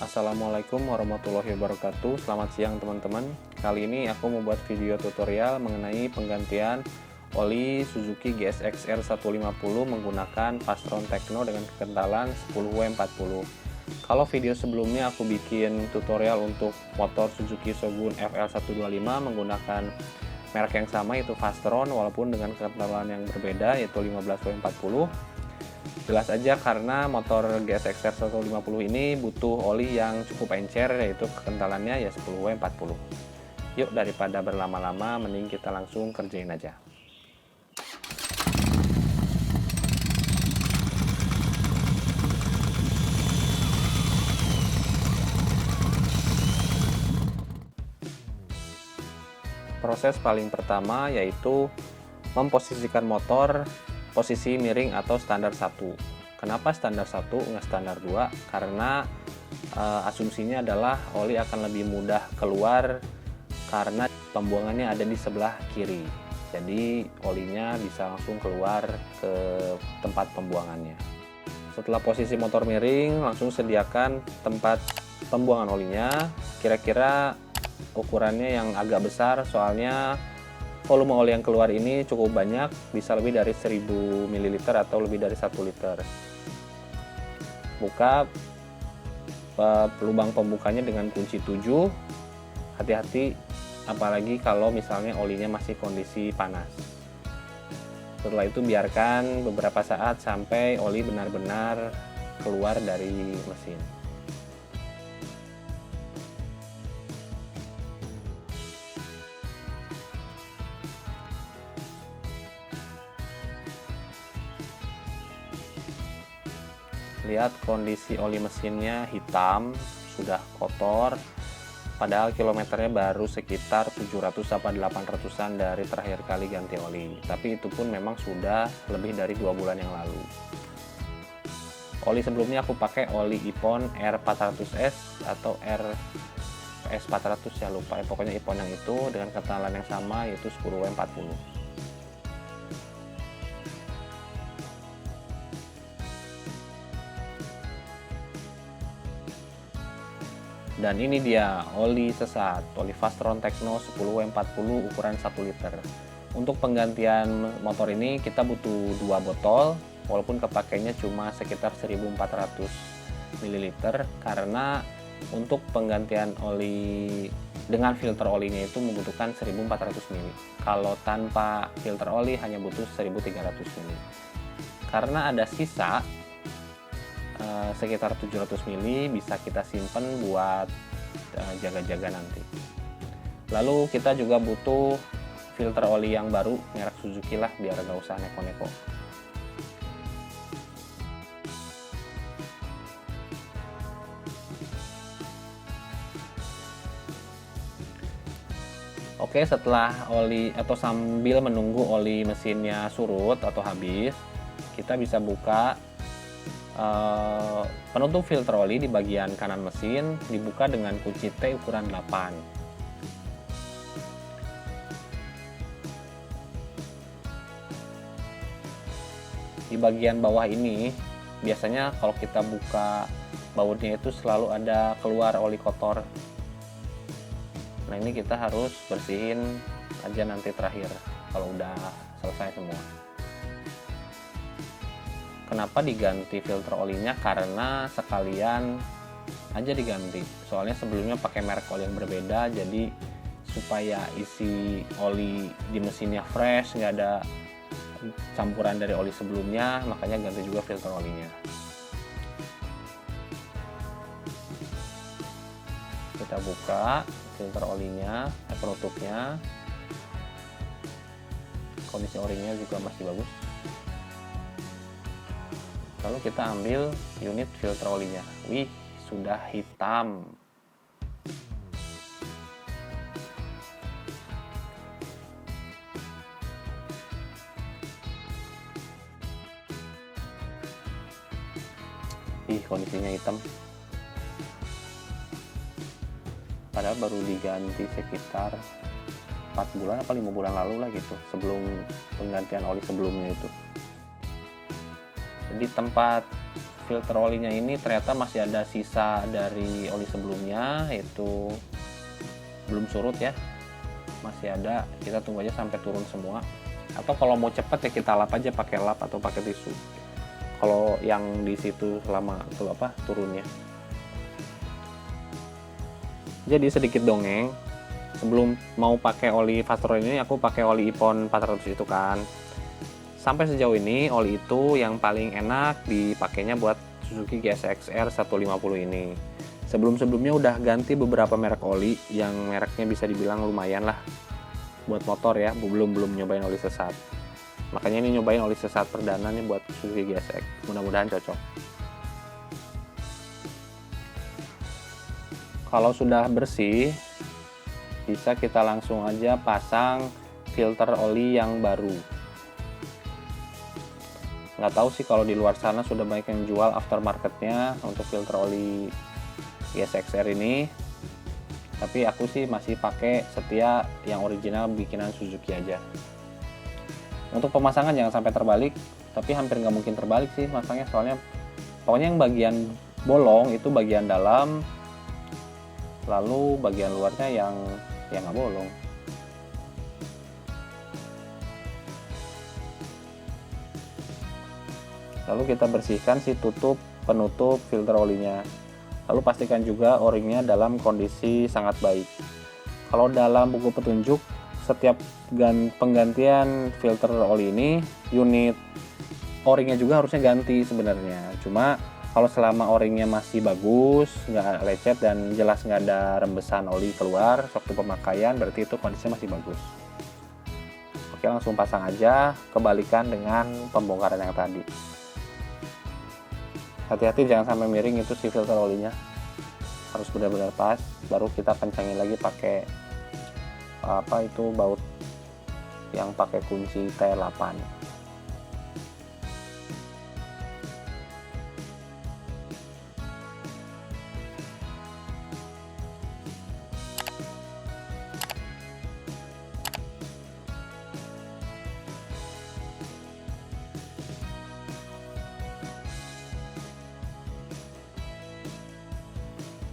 Assalamualaikum warahmatullahi wabarakatuh. Selamat siang teman-teman. Kali ini aku membuat video tutorial mengenai penggantian oli Suzuki GSX-R 150 menggunakan Fastron Tekno dengan kekentalan 10W40. Kalau video sebelumnya aku bikin tutorial untuk motor Suzuki Shogun FL125 menggunakan merek yang sama, yaitu Fastron, walaupun dengan kekentalan yang berbeda, yaitu 15W40. Jelas aja karena motor GSX-R 150 ini butuh oli yang cukup encer, yaitu kekentalannya ya 10W40. Yuk, daripada berlama-lama mending kita langsung kerjain aja. Proses paling pertama yaitu memposisikan motor posisi miring atau standar 1. Kenapa standar 1 nggak standar 2? Karena asumsinya adalah oli akan lebih mudah keluar karena pembuangannya ada di sebelah kiri. Jadi olinya bisa langsung keluar ke tempat pembuangannya. Setelah posisi motor miring, langsung sediakan tempat pembuangan olinya. Kira-kira ukurannya yang agak besar, soalnya volume oli yang keluar ini cukup banyak, bisa lebih dari 1000 ml atau lebih dari 1 liter. Buka lubang pembukanya dengan kunci 7. Hati-hati, apalagi kalau misalnya olinya masih kondisi panas. Setelah itu biarkan beberapa saat sampai oli benar-benar keluar dari mesin. Lihat kondisi oli mesinnya hitam, sudah kotor, padahal kilometernya baru sekitar 700-800an dari terakhir kali ganti oli. Tapi itu pun memang sudah lebih dari 2 bulan yang lalu. Oli sebelumnya aku pakai oli Ippon R400S atau RS400 ya, lupa ya, pokoknya Ippon yang itu dengan kekentalan yang sama, yaitu 10W40. Dan ini dia oli sesat, oli Fastron Tekno 10W40 ukuran 1 liter. Untuk penggantian motor ini kita butuh 2 botol, walaupun kepakainya cuma sekitar 1400 ml, karena untuk penggantian oli dengan filter olinya itu membutuhkan 1400 ml. Kalau tanpa filter oli hanya butuh 1300 ml. Karena ada sisa sekitar 700 ml, bisa kita simpen buat jaga-jaga nanti. Lalu kita juga butuh filter oli yang baru merek Suzuki lah, biar gak usah neko-neko. Oke, setelah oli atau sambil menunggu oli mesinnya surut atau habis, kita bisa buka penutup filter oli di bagian kanan mesin, dibuka dengan kunci T ukuran 8. Di bagian bawah ini biasanya kalau kita buka bautnya itu selalu ada keluar oli kotor. Nah, ini kita harus bersihin aja nanti terakhir kalau udah selesai semua. Kenapa diganti filter olinya? Karena sekalian aja diganti. Soalnya sebelumnya pakai merek oli yang berbeda, jadi supaya isi oli di mesinnya fresh, nggak ada campuran dari oli sebelumnya, makanya ganti juga filter olinya. Kita buka filter olinya, penutupnya. Kondisi orinya juga masih bagus. Lalu kita ambil unit filter olinya. Wih, sudah hitam. Ih, kondisinya hitam. Padahal baru diganti sekitar 4 bulan atau 5 bulan lalu lah gitu, sebelum penggantian oli sebelumnya itu. Di tempat filter olinya ini ternyata masih ada sisa dari oli sebelumnya, yaitu belum surut ya, masih ada. Kita tunggu aja sampai turun semua, atau kalau mau cepet ya kita lap aja pakai lap atau pakai tisu kalau yang di situ selama turunnya. Jadi sedikit dongeng, sebelum mau pakai oli Faster Oil ini aku pakai oli Ipon 400 itu kan. Sampai sejauh ini oli itu yang paling enak dipakainya buat Suzuki GSX-R 150 ini. Sebelum-sebelumnya udah ganti beberapa merek oli yang mereknya bisa dibilang lumayan lah buat motor ya, belum nyobain oli sesat. Makanya ini nyobain oli sesat perdana nih buat Suzuki GSX, mudah-mudahan cocok. Kalau sudah bersih, bisa kita langsung aja pasang filter oli yang baru. Nggak tahu sih kalau di luar sana sudah banyak yang jual aftermarketnya untuk filter oli GSX-R ini, tapi aku sih masih pakai setia yang original bikinan Suzuki aja. Untuk pemasangan jangan sampai terbalik, tapi hampir nggak mungkin terbalik sih masangnya, soalnya pokoknya yang bagian bolong itu bagian dalam, lalu bagian luarnya yang nggak bolong. Lalu kita bersihkan si penutup filter olinya. Lalu pastikan juga o-ringnya dalam kondisi sangat baik. Kalau dalam buku petunjuk, setiap penggantian filter oli ini, unit o-ringnya juga harusnya ganti sebenarnya. Cuma kalau selama o-ringnya masih bagus, nggak lecet dan jelas nggak ada rembesan oli keluar waktu pemakaian, berarti itu kondisinya masih bagus. Oke, langsung pasang aja, kebalikan dengan pembongkaran yang tadi. Hati-hati jangan sampai miring itu si filter olinya, harus benar-benar pas. Baru kita kencangin lagi pakai baut yang pakai kunci T8.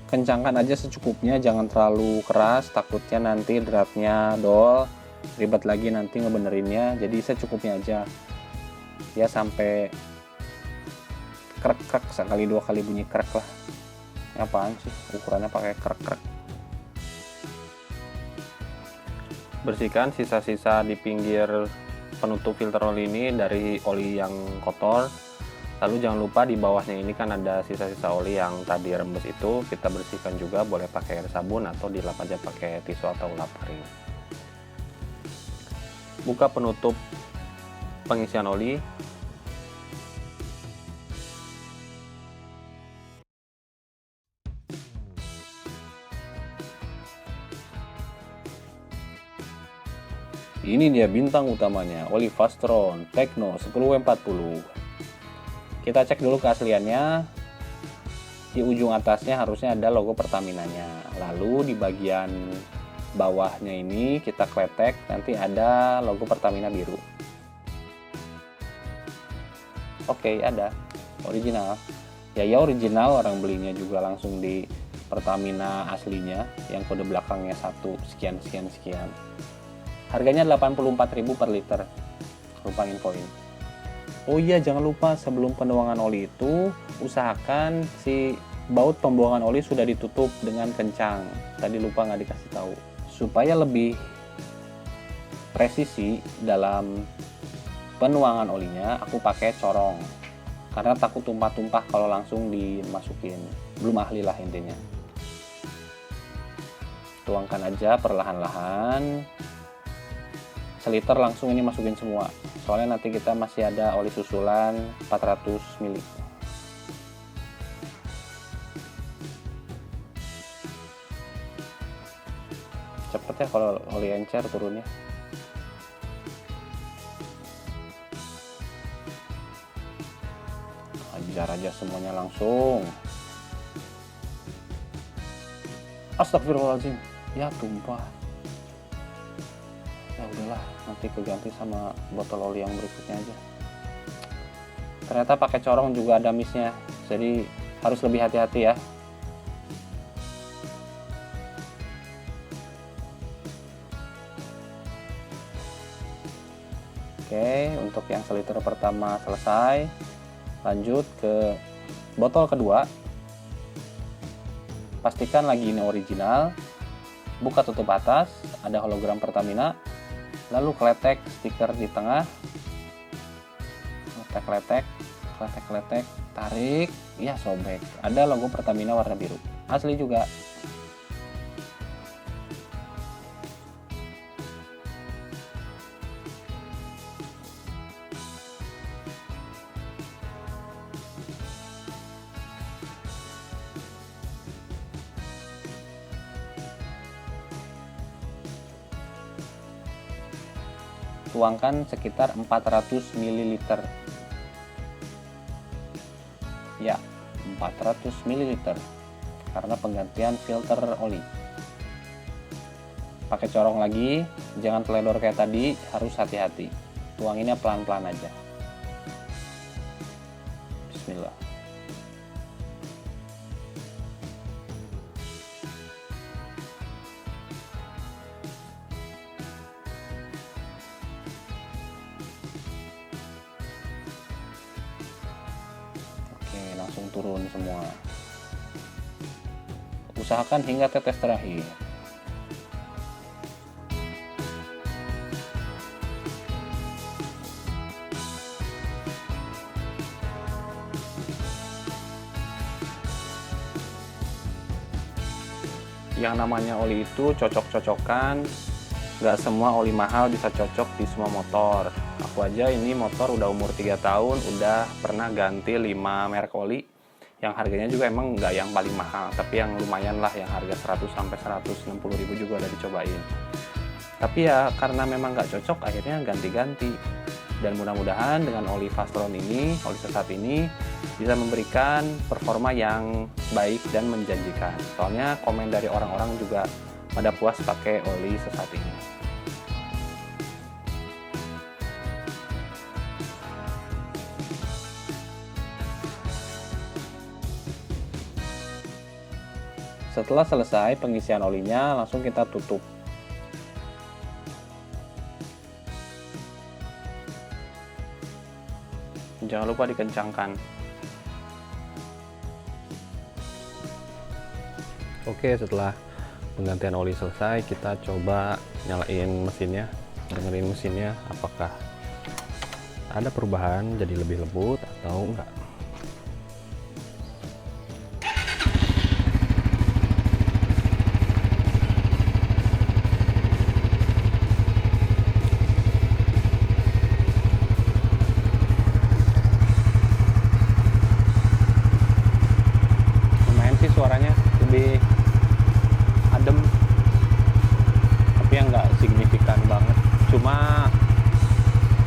Kencangkan aja secukupnya, jangan terlalu keras, takutnya nanti dratnya dol, ribet lagi nanti ngebenerinnya. Jadi secukupnya aja ya, sampai krek-krek, sekali dua kali bunyi krek lah. Apaan sih ukurannya pakai krek-krek. Bersihkan sisa-sisa di pinggir penutup filter oli ini dari oli yang kotor. Lalu jangan lupa di bawahnya ini kan ada sisa-sisa oli yang tadi rembes, itu kita bersihkan juga, boleh pakai air sabun atau dilap aja pakai tisu atau lap kering. Buka penutup pengisian oli. Ini dia bintang utamanya, oli Fastron Tekno 10W40. Kita cek dulu keasliannya. Di ujung atasnya harusnya ada logo Pertamina-nya. Lalu di bagian bawahnya ini kita kletek, nanti ada logo Pertamina biru. Oke, ada original. Ya original, orang belinya juga langsung di Pertamina aslinya yang kode belakangnya 1 sekian sekian sekian. Harganya 84.000 per liter. Lupa infoin. Oh iya, jangan lupa sebelum penuangan oli itu usahakan si baut pembuangan oli sudah ditutup dengan kencang. Tadi lupa nggak dikasih tahu. Supaya lebih presisi dalam penuangan olinya, aku pakai corong. Karena takut tumpah-tumpah kalau langsung dimasukin. Belum ahli lah intinya. Tuangkan aja perlahan-lahan. Seliter langsung ini masukin semua, soalnya nanti kita masih ada oli susulan 400 ml. Cepet ya kalau oli encer turunnya. Ajar aja semuanya langsung. Astagfirullahaladzim, ya tumpah. Ya udahlah, nanti keganti sama botol oli yang berikutnya aja. Ternyata pakai corong juga ada misnya. jadi harus lebih hati-hati ya. Oke, untuk yang seliter pertama selesai, lanjut ke botol kedua. Pastikan lagi ini original. Buka tutup atas, ada hologram Pertamina, lalu kletek stiker di tengah, kletek, tarik, ya sobek. Ada logo Pertamina warna biru, asli juga. Tuangkan sekitar 400 ml. Ya, 400 ml karena penggantian filter oli. Pakai corong lagi, jangan teledor kayak tadi, harus hati-hati. Tuanginnya pelan-pelan aja. Bismillah. Langsung turun semua. Usahakan hingga tetes terakhir. Yang namanya oli itu cocok-cocokan. Nggak semua oli mahal bisa cocok di semua motor. Aku aja ini motor udah umur 3 tahun, udah pernah ganti 5 merek oli yang harganya juga emang nggak yang paling mahal, tapi yang lumayan lah, yang harga 100 sampai 160 ribu juga udah dicobain. Tapi ya karena memang nggak cocok, akhirnya ganti-ganti. Dan mudah-mudahan dengan oli Fastron ini, oli sesat ini bisa memberikan performa yang baik dan menjanjikan. Soalnya komen dari orang-orang juga pada puas pakai oli sesat ini. Setelah selesai pengisian olinya, langsung kita tutup. Jangan lupa dikencangkan. Oke, setelah penggantian oli selesai, kita coba nyalain mesinnya, dengerin mesinnya apakah ada perubahan jadi lebih lembut atau enggak. Suaranya lebih adem, tapi yang nggak signifikan banget. Cuma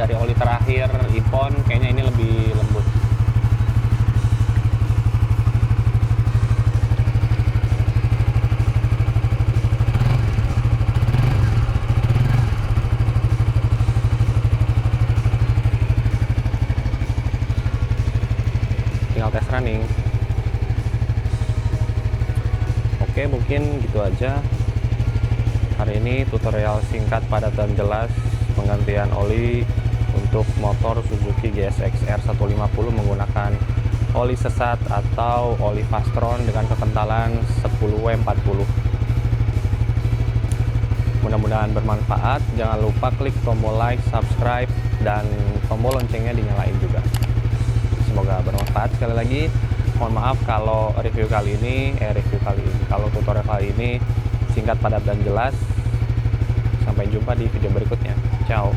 dari oli terakhir Ipon kayaknya ini lebih lembut. Tinggal tes running. Oke, mungkin gitu aja hari ini, tutorial singkat, padat dan jelas penggantian oli untuk motor Suzuki GSX R 150 menggunakan oli sesat atau oli Fastron dengan kekentalan 10W40. Mudah-mudahan bermanfaat. Jangan lupa klik tombol like, subscribe, dan tombol loncengnya dinyalain juga. Semoga bermanfaat. Sekali lagi mohon maaf kalau kalau tutorial kali ini singkat, padat, dan jelas. Sampai jumpa di video berikutnya. Ciao.